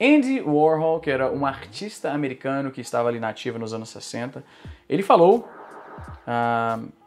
Andy Warhol, que era um artista americano que estava ali na ativa nos anos 60, ele falou,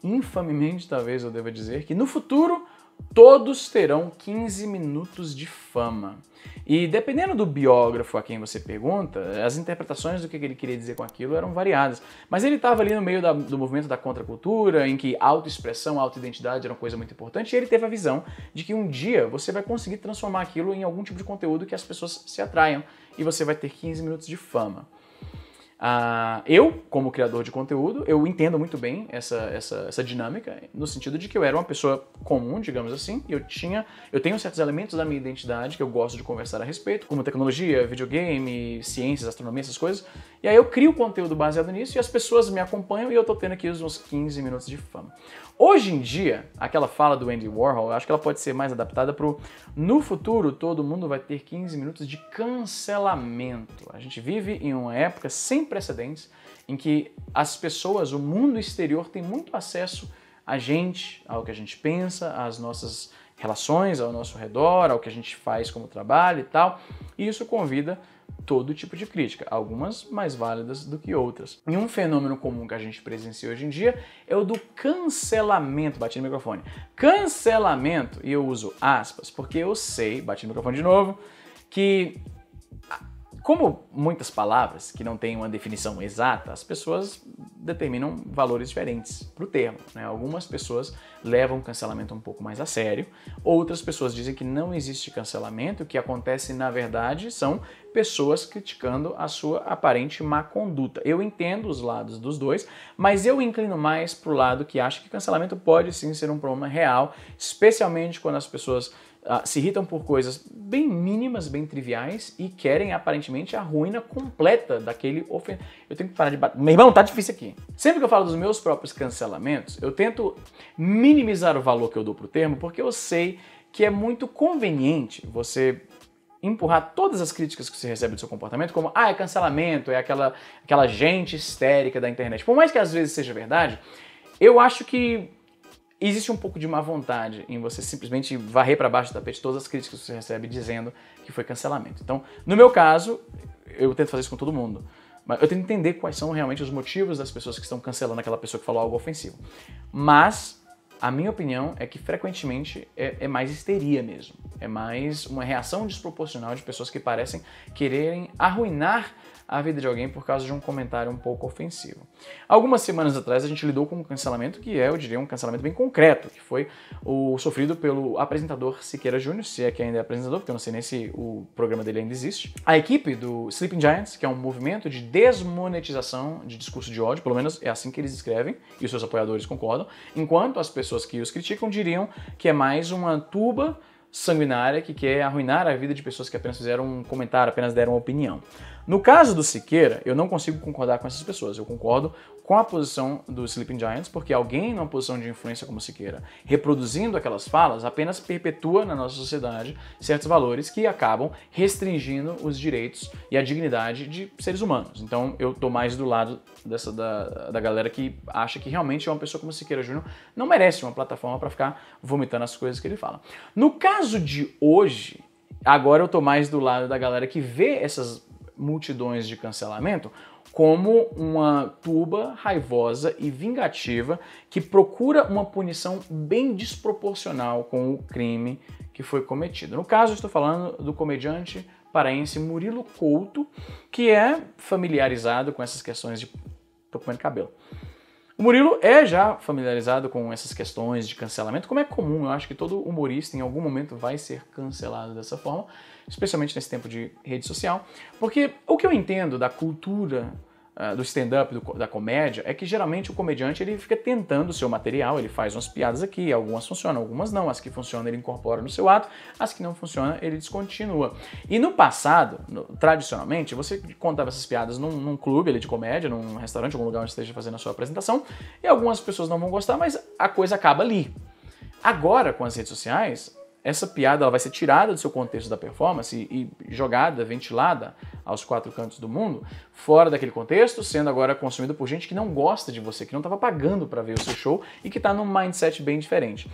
infamemente talvez eu deva dizer, que no futuro todos terão 15 minutos de fama. E dependendo do biógrafo a quem você pergunta, as interpretações do que ele queria dizer com aquilo eram variadas. Mas ele estava ali no meio do movimento da contracultura, em que autoexpressão, autoidentidade era uma coisa muito importante, e ele teve a visão de que um dia você vai conseguir transformar aquilo em algum tipo de conteúdo que as pessoas se atraiam, e você vai ter 15 minutos de fama. Eu, como criador de conteúdo, eu entendo muito bem essa dinâmica, no sentido de que eu era uma pessoa comum, digamos assim, e eu tenho certos elementos da minha identidade que eu gosto de conversar a respeito, como tecnologia, videogame, ciências, astronomia, essas coisas, e aí eu crio conteúdo baseado nisso e as pessoas me acompanham e eu tô tendo aqui uns 15 minutos de fama. Hoje em dia, aquela fala do Andy Warhol, eu acho que ela pode ser mais adaptada pro no futuro todo mundo vai ter 15 minutos de cancelamento. A gente vive em uma época sem precedentes em que as pessoas, o mundo exterior tem muito acesso a gente, ao que a gente pensa, às nossas relações ao nosso redor, ao que a gente faz como trabalho e tal, e isso convida todo tipo de crítica, algumas mais válidas do que outras. E um fenômeno comum que a gente presencia hoje em dia é o do cancelamento. Bati no microfone. Cancelamento, e eu uso aspas, porque eu sei, bati no microfone de novo, que como muitas palavras que não têm uma definição exata, as pessoas determinam valores diferentes para o termo, né? Algumas pessoas levam o cancelamento um pouco mais a sério, outras pessoas dizem que não existe cancelamento, o que acontece na verdade são pessoas criticando a sua aparente má conduta. Eu entendo os lados dos dois, mas eu inclino mais para o lado que acha que cancelamento pode sim ser um problema real, especialmente quando as pessoas se irritam por coisas bem mínimas, bem triviais e querem aparentemente a ruína completa daquele ofendido. Eu tenho que parar de bater. Meu irmão, tá difícil aqui. Sempre que eu falo dos meus próprios cancelamentos, eu tento minimizar o valor que eu dou pro termo, porque eu sei que é muito conveniente você empurrar todas as críticas que você recebe do seu comportamento como é cancelamento, é aquela gente histérica da internet. Por mais que às vezes seja verdade, eu acho que existe um pouco de má vontade em você simplesmente varrer para baixo do tapete todas as críticas que você recebe dizendo que foi cancelamento. Então, no meu caso, eu tento fazer isso com todo mundo. Mas eu tento entender quais são realmente os motivos das pessoas que estão cancelando aquela pessoa que falou algo ofensivo. Mas a minha opinião é que frequentemente é mais histeria mesmo. É mais uma reação desproporcional de pessoas que parecem quererem arruinar a vida de alguém por causa de um comentário um pouco ofensivo. Algumas semanas atrás a gente lidou com um cancelamento que eu diria, um cancelamento bem concreto, que foi o sofrido pelo apresentador Siqueira Júnior, se é que ainda é apresentador, porque eu não sei nem se o programa dele ainda existe. A equipe do Sleeping Giants, que é um movimento de desmonetização de discurso de ódio, pelo menos é assim que eles escrevem, e os seus apoiadores concordam, enquanto as pessoas que os criticam diriam que é mais uma tuba sanguinária que quer arruinar a vida de pessoas que apenas fizeram um comentário, apenas deram uma opinião. No caso do Siqueira, eu não consigo concordar com essas pessoas. Eu concordo com a posição do Sleeping Giants, porque alguém numa posição de influência como Siqueira, reproduzindo aquelas falas, apenas perpetua na nossa sociedade certos valores que acabam restringindo os direitos e a dignidade de seres humanos. Então eu tô mais do lado da galera que acha que realmente uma pessoa como Siqueira Júnior não merece uma plataforma para ficar vomitando as coisas que ele fala. No caso de hoje, agora eu tô mais do lado da galera que vê essas multidões de cancelamento como uma tuba raivosa e vingativa que procura uma punição bem desproporcional com o crime que foi cometido. No caso, eu estou falando do comediante paraense Murilo Couto, que é familiarizado com essas questões de... Tô comendo cabelo. O Murilo é já familiarizado com essas questões de cancelamento, como é comum, eu acho que todo humorista em algum momento vai ser cancelado dessa forma, especialmente nesse tempo de rede social, porque o que eu entendo da cultura do stand-up, da comédia, é que geralmente o comediante ele fica tentando o seu material, ele faz umas piadas aqui, algumas funcionam, algumas não, as que funcionam ele incorpora no seu ato, as que não funcionam ele descontinua. E no passado, tradicionalmente, você contava essas piadas num clube ali de comédia, num restaurante, algum lugar onde esteja fazendo a sua apresentação, e algumas pessoas não vão gostar, mas a coisa acaba ali. Agora, com as redes sociais, essa piada ela vai ser tirada do seu contexto da performance e jogada, ventilada aos quatro cantos do mundo, fora daquele contexto, sendo agora consumida por gente que não gosta de você, que não estava pagando para ver o seu show e que está num mindset bem diferente.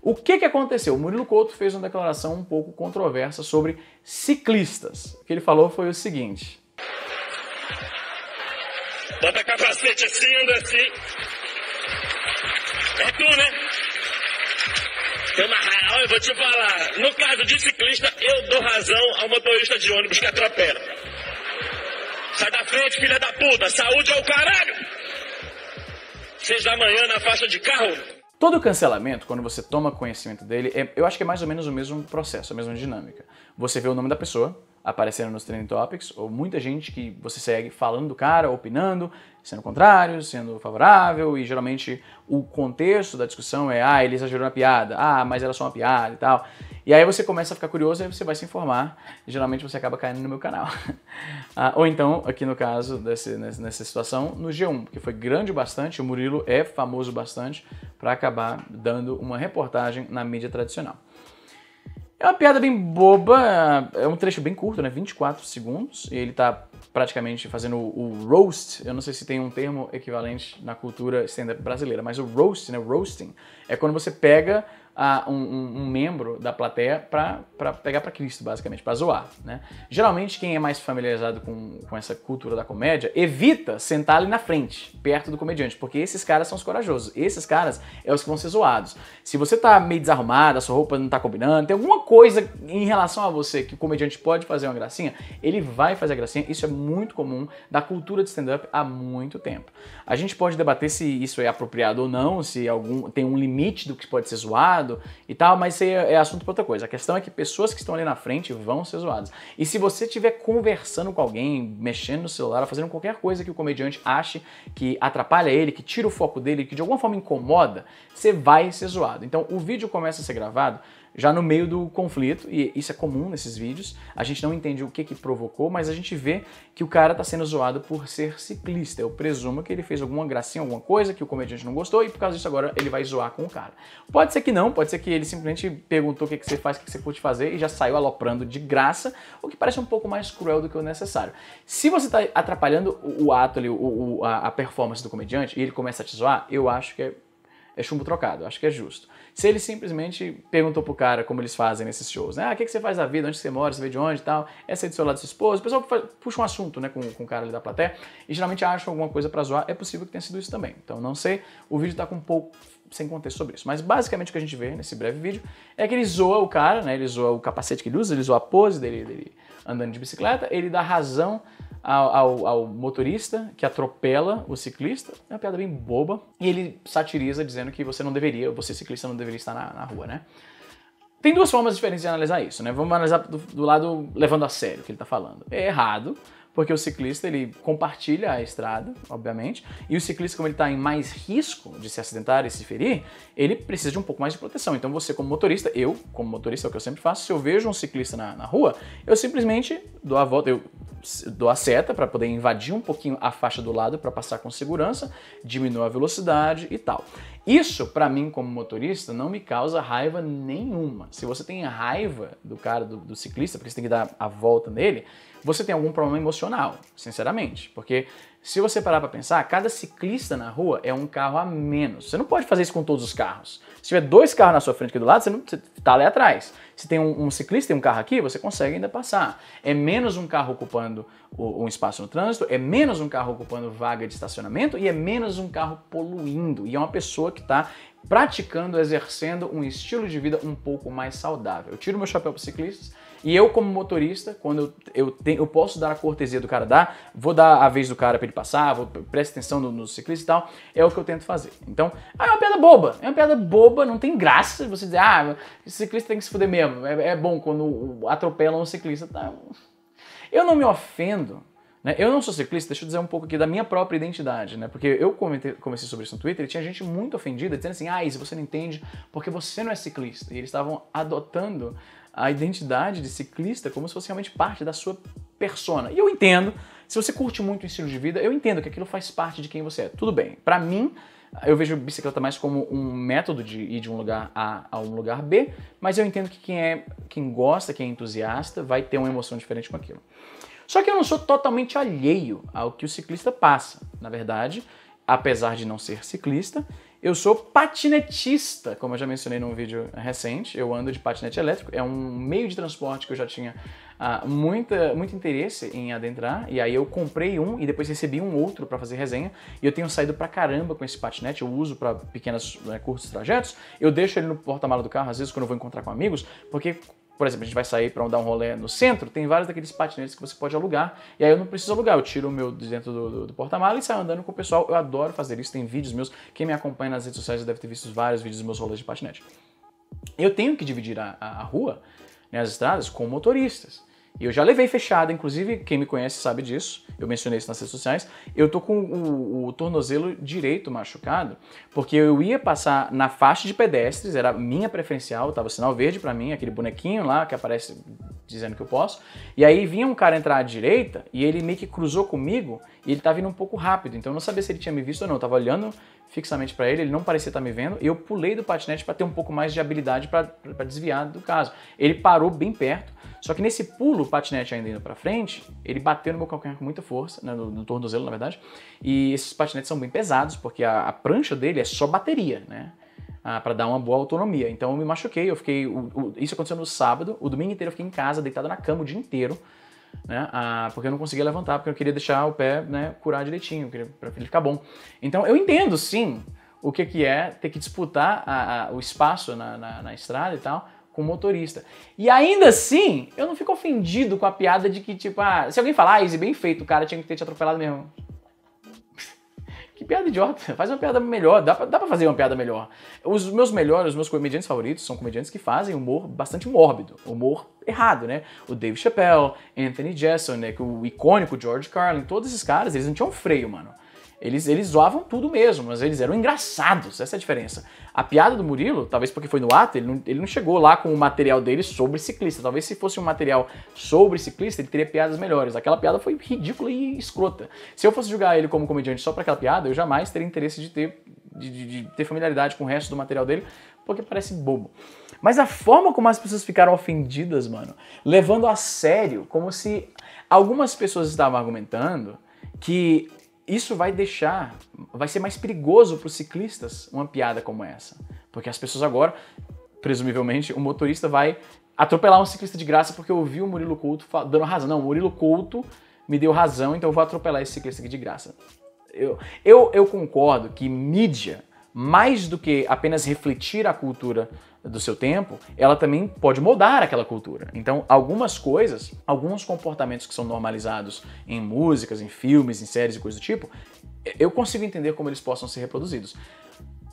O que aconteceu? O Murilo Couto fez uma declaração um pouco controversa sobre ciclistas. O que ele falou foi o seguinte: bota capacete assim, anda assim. É tu, né? Eu vou te falar. No caso de ciclista, eu dou razão ao motorista de ônibus que atropela. Sai da frente, filha da puta. Saúde é o caralho. 6 da manhã na faixa de carro. Todo cancelamento, quando você toma conhecimento dele, eu acho que é mais ou menos o mesmo processo, a mesma dinâmica. Você vê o nome da pessoa aparecendo nos Trending Topics, ou muita gente que você segue falando do cara, opinando, sendo contrário, sendo favorável, e geralmente o contexto da discussão é: ele exagerou na piada, mas era só uma piada e tal. E aí você começa a ficar curioso e aí você vai se informar, e geralmente você acaba caindo no meu canal. Ou então, aqui no caso, nessa situação, no G1, que foi grande bastante, o Murilo é famoso bastante para acabar dando uma reportagem na mídia tradicional. É uma piada bem boba, é um trecho bem curto, né? 24 segundos, e ele tá praticamente fazendo o roast. Eu não sei se tem um termo equivalente na cultura stand-up brasileira, mas o roast, né? O roasting, é quando você pega um membro da plateia pra pegar pra Cristo, basicamente, pra zoar, né? Geralmente, quem é mais familiarizado com essa cultura da comédia evita sentar ali na frente, perto do comediante, porque esses caras são os corajosos, esses caras é os que vão ser zoados. Se você tá meio desarrumado, a sua roupa não tá combinando, tem alguma coisa em relação a você que o comediante pode fazer uma gracinha, ele vai fazer a gracinha. Isso é muito comum da cultura de stand-up há muito tempo. A gente pode debater se isso é apropriado ou não, se tem um limite do que pode ser zoado e tal, mas isso é assunto para outra coisa. A questão é que pessoas que estão ali na frente vão ser zoadas. E se você estiver conversando com alguém, mexendo no celular, fazendo qualquer coisa que o comediante ache que atrapalha ele, que tira o foco dele, que de alguma forma incomoda, você vai ser zoado. Então o vídeo começa a ser gravado já no meio do conflito, e isso é comum nesses vídeos. A gente não entende o que provocou, mas a gente vê que o cara tá sendo zoado por ser ciclista. Eu presumo que ele fez alguma gracinha, alguma coisa que o comediante não gostou, e por causa disso agora ele vai zoar com o cara. Pode ser que não, pode ser que ele simplesmente perguntou o que você faz, o que você curte fazer, e já saiu aloprando de graça, o que parece um pouco mais cruel do que o necessário. Se você tá atrapalhando o ato ali, a performance do comediante, e ele começa a te zoar, eu acho que é chumbo trocado, acho que é justo. Se ele simplesmente perguntou pro cara, como eles fazem nesses shows, né? O que você faz da vida, onde você mora, você veio de onde e tal, essa é do seu lado da sua esposa, o pessoal puxa um assunto, né, com o cara ali da plateia, e geralmente acham alguma coisa pra zoar, é possível que tenha sido isso também. Então não sei, o vídeo tá com um pouco sem contexto sobre isso. Mas basicamente o que a gente vê nesse breve vídeo é que ele zoa o cara, né? Ele zoa o capacete que ele usa, ele zoa a pose dele andando de bicicleta, ele dá razão ao motorista que atropela o ciclista. É uma piada bem boba. E ele satiriza dizendo que você ciclista não deveria estar na rua, né? Tem duas formas diferentes de analisar isso, né? Vamos analisar do lado levando a sério o que ele tá falando. É errado, porque o ciclista, ele compartilha a estrada, obviamente, e o ciclista, como ele está em mais risco de se acidentar e se ferir, ele precisa de um pouco mais de proteção. Então você, como motorista, é o que eu sempre faço, se eu vejo um ciclista na rua, eu simplesmente dou a volta, eu dou a seta para poder invadir um pouquinho a faixa do lado para passar com segurança, diminuir a velocidade e tal. Isso, para mim, como motorista, não me causa raiva nenhuma. Se você tem raiva do cara, do ciclista, porque você tem que dar a volta nele, você tem algum problema emocional, sinceramente. Porque se você parar para pensar, cada ciclista na rua é um carro a menos. Você não pode fazer isso com todos os carros. Se tiver 2 carros na sua frente aqui do lado, você tá ali atrás. Se tem um ciclista e um carro aqui, você consegue ainda passar. É menos um carro ocupando um espaço no trânsito, é menos um carro ocupando vaga de estacionamento e é menos um carro poluindo. E é uma pessoa que está praticando, exercendo um estilo de vida um pouco mais saudável. Eu tiro meu chapéu para ciclistas e eu, como motorista, quando eu posso dar a cortesia do cara dar, vou dar a vez do cara para ele passar, preste atenção no ciclista e tal, é o que eu tento fazer. Então, é uma piada boba, não tem graça você dizer, esse ciclista tem que se fuder mesmo, é bom quando atropelam um ciclista. Tá? Eu não me ofendo, né? Eu não sou ciclista, deixa eu dizer um pouco aqui da minha própria identidade, né? Porque eu comecei sobre isso no Twitter e tinha gente muito ofendida, dizendo assim, Isa, você não entende porque você não é ciclista. E eles estavam adotando a identidade de ciclista como se fosse realmente parte da sua persona. E eu entendo, se você curte muito o estilo de vida, eu entendo que aquilo faz parte de quem você é. Tudo bem. Pra mim, eu vejo bicicleta mais como um método de ir de um lugar A a um lugar B, mas eu entendo que quem gosta, quem é entusiasta, vai ter uma emoção diferente com aquilo. Só que eu não sou totalmente alheio ao que o ciclista passa. Na verdade, apesar de não ser ciclista, Eu sou patinetista, como eu já mencionei num vídeo recente. Eu ando de patinete elétrico. É um meio de transporte que eu já tinha muito interesse em adentrar. E aí eu comprei um e depois recebi um outro para fazer resenha. E eu tenho saído pra caramba com esse patinete. Eu uso para pequenos, curtos trajetos. Eu deixo ele no porta-mala do carro, às vezes quando eu vou encontrar com amigos, porque... Por exemplo, a gente vai sair para dar um rolê no centro, tem vários daqueles patinetes que você pode alugar, e aí eu não preciso alugar, eu tiro o meu de dentro do porta-mala e saio andando com o pessoal. Eu adoro fazer isso, tem vídeos meus, quem me acompanha nas redes sociais deve ter visto vários vídeos dos meus rolês de patinete. Eu tenho que dividir a rua, né, as estradas, com motoristas. E eu já levei fechada, inclusive quem me conhece sabe disso, eu mencionei isso nas redes sociais, eu tô com o tornozelo direito machucado, porque eu ia passar na faixa de pedestres, era minha preferencial, tava sinal verde pra mim, aquele bonequinho lá que aparece dizendo que eu posso, e aí vinha um cara entrar à direita e ele meio que cruzou comigo e ele tava vindo um pouco rápido, então eu não sabia se ele tinha me visto ou não, eu tava olhando fixamente pra ele, ele não parecia estar me vendo, e eu pulei do patinete pra ter um pouco mais de habilidade pra desviar do caso. Ele parou bem perto, só que nesse pulo, o patinete ainda indo pra frente, ele bateu no meu calcanhar com muita força, né, no tornozelo, na verdade, e esses patinetes são bem pesados, porque a prancha dele é só bateria, né, para dar uma boa autonomia. Então eu me machuquei, eu fiquei, isso aconteceu no sábado, o domingo inteiro eu fiquei em casa, deitado na cama o dia inteiro, né, porque eu não conseguia levantar, porque eu queria deixar o pé, né, curar direitinho, para ele ficar bom. Então eu entendo, sim, o que é ter que disputar o espaço na estrada e tal, com o motorista. E ainda assim, eu não fico ofendido com a piada de que, tipo, se alguém falar, Izzy, bem feito, o cara tinha que ter te atropelado mesmo. Que piada idiota, faz uma piada melhor, dá pra fazer uma piada melhor. Os meus comediantes favoritos são comediantes que fazem humor bastante mórbido, humor errado, né? O Dave Chappelle, Anthony Jeselnik, o icônico George Carlin, todos esses caras, eles não tinham freio, mano. Eles zoavam tudo mesmo, mas eles eram engraçados, essa é a diferença. A piada do Murilo, talvez porque foi no ato, ele não chegou lá com o material dele sobre ciclista. Talvez se fosse um material sobre ciclista, ele teria piadas melhores. Aquela piada foi ridícula e escrota. Se eu fosse julgar ele como comediante só pra aquela piada, eu jamais teria interesse de ter familiaridade com o resto do material dele, porque parece bobo. Mas a forma como as pessoas ficaram ofendidas, mano, levando a sério, como se algumas pessoas estavam argumentando que isso vai ser mais perigoso para os ciclistas uma piada como essa. Porque as pessoas agora, presumivelmente, o motorista vai atropelar um ciclista de graça porque eu vi o Murilo Couto dando razão. Não, o Murilo Couto me deu razão, então eu vou atropelar esse ciclista aqui de graça. Eu concordo que mídia, mais do que apenas refletir a cultura do seu tempo, ela também pode moldar aquela cultura. Então, algumas coisas, alguns comportamentos que são normalizados em músicas, em filmes, em séries e coisas do tipo, eu consigo entender como eles possam ser reproduzidos.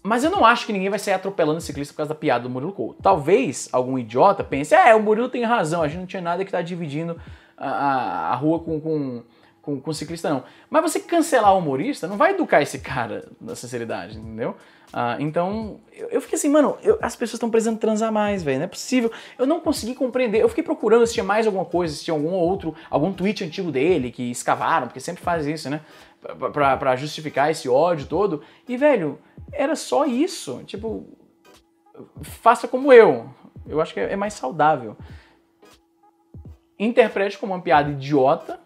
Mas eu não acho que ninguém vai sair atropelando o ciclista por causa da piada do Murilo Couto. Talvez algum idiota pense, o Murilo tem razão, a gente não tinha nada que tá dividindo a rua com ciclista, não. Mas você cancelar o humorista não vai educar esse cara na sinceridade, entendeu? Então, eu fiquei assim, mano, as pessoas estão precisando transar mais, velho, não é possível. Eu não consegui compreender, eu fiquei procurando se tinha mais alguma coisa, se tinha algum tweet antigo dele que escavaram, porque sempre faz isso, né? Pra justificar esse ódio todo. E, velho, era só isso. Tipo, faça como eu. Eu acho que é mais saudável. Interprete como uma piada idiota.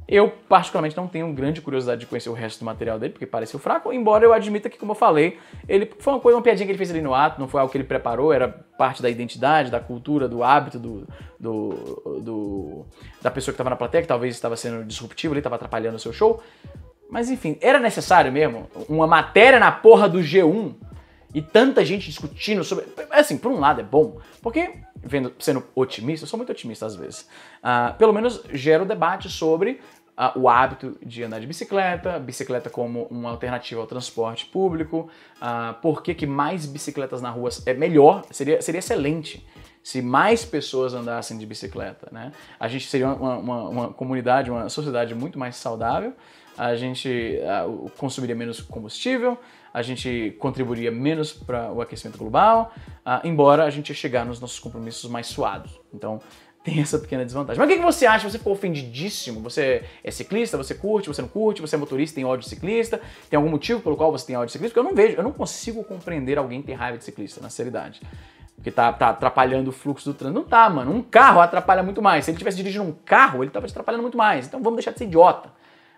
Eu, particularmente, não tenho grande curiosidade de conhecer o resto do material dele, porque pareceu fraco, embora eu admita que, como eu falei, ele foi uma piadinha que ele fez ali no ato, não foi algo que ele preparou, era parte da identidade, da cultura, do hábito da pessoa que estava na plateia, que talvez estava sendo disruptivo, ele estava atrapalhando o seu show. Mas, enfim, era necessário mesmo uma matéria na porra do G1 e tanta gente discutindo sobre... Assim, por um lado é bom, porque, sendo otimista, eu sou muito otimista às vezes, pelo menos gera o debate sobre o hábito de andar de bicicleta como uma alternativa ao transporte público, por que mais bicicletas na rua é melhor, seria excelente se mais pessoas andassem de bicicleta, né? A gente seria uma comunidade, uma sociedade muito mais saudável, a gente consumiria menos combustível, a gente contribuiria menos para o aquecimento global, embora a gente ia chegar nos nossos compromissos mais suados. Então, tem essa pequena desvantagem. Mas o que você acha? Você ficou ofendidíssimo? Você é ciclista? Você curte? Você não curte? Você é motorista? Tem ódio de ciclista? Tem algum motivo pelo qual você tem ódio de ciclista? Porque eu não consigo compreender alguém ter raiva de ciclista, na seriedade. Porque tá atrapalhando o fluxo do trânsito. Não tá, mano. Um carro atrapalha muito mais. Se ele estivesse dirigindo um carro, ele tava te atrapalhando muito mais. Então vamos deixar de ser idiota.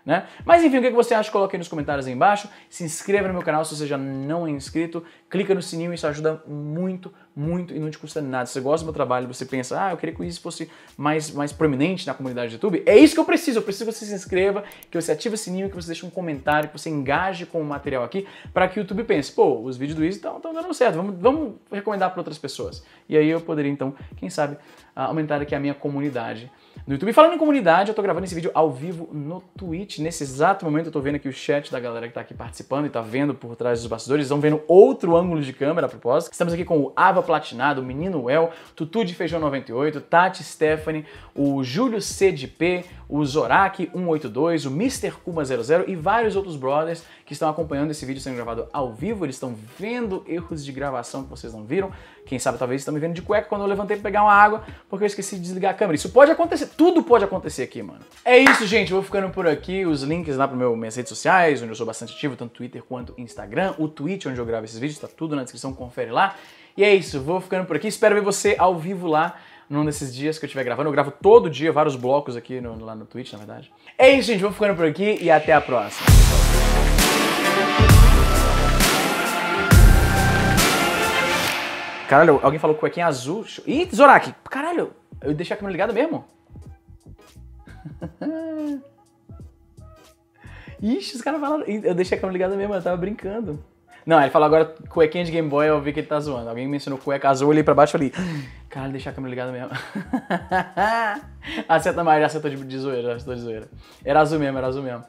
né? Mas enfim, o que você acha? Coloque aí nos comentários aí embaixo. Se inscreva no meu canal se você já não é inscrito. Clica no sininho, isso ajuda muito, muito e não te custa nada. Se você gosta do meu trabalho, você pensa, eu queria que isso fosse mais proeminente na comunidade do YouTube. É isso que eu preciso que você se inscreva, que você ative o sininho, que você deixe um comentário, que você engaje com o material aqui, para que o YouTube pense, pô, os vídeos do Easy estão dando certo, vamos recomendar para outras pessoas. E aí eu poderia então, quem sabe, aumentar aqui a minha comunidade no YouTube. E falando em comunidade, eu tô gravando esse vídeo ao vivo no Twitch. Nesse exato momento eu tô vendo aqui o chat da galera que tá aqui participando e tá vendo por trás dos bastidores. Eles estão vendo outro ângulo de câmera a propósito. Estamos aqui com o Ava Platinado, o Menino El, Tutu de Feijão 98, Tati Stephanie, o Júlio C de P, o Zorak 182, o Mr. Kuma 00 e vários outros brothers que estão acompanhando esse vídeo sendo gravado ao vivo. Eles estão vendo erros de gravação que vocês não viram. Quem sabe talvez estão me vendo de cueca quando eu levantei pra pegar uma água, porque eu esqueci de desligar a câmera. Isso pode acontecer, tudo pode acontecer aqui, mano. É isso, gente, eu vou ficando por aqui. Os links lá para minhas redes sociais, onde eu sou bastante ativo, tanto Twitter quanto Instagram. O Twitch, onde eu gravo esses vídeos, tá tudo na descrição, confere lá. E é isso, vou ficando por aqui. Espero ver você ao vivo lá num desses dias que eu estiver gravando. Eu gravo todo dia, vários blocos aqui lá no Twitch, na verdade. É isso, gente, vou ficando por aqui e até a próxima. Caralho, alguém falou cuequinha azul. Ih, Zorak, caralho, eu deixei a câmera ligada mesmo? Ixi, os caras falaram. Eu deixei a câmera ligada mesmo, eu tava brincando. Não, ele falou agora cuequinha de Game Boy, eu vi que ele tá zoando. Alguém mencionou cueca azul, eu olhei pra baixo e falei, caralho, deixei a câmera ligada mesmo. Acerta mais, acertou de zoeira, acertou de zoeira. Era azul mesmo, era azul mesmo.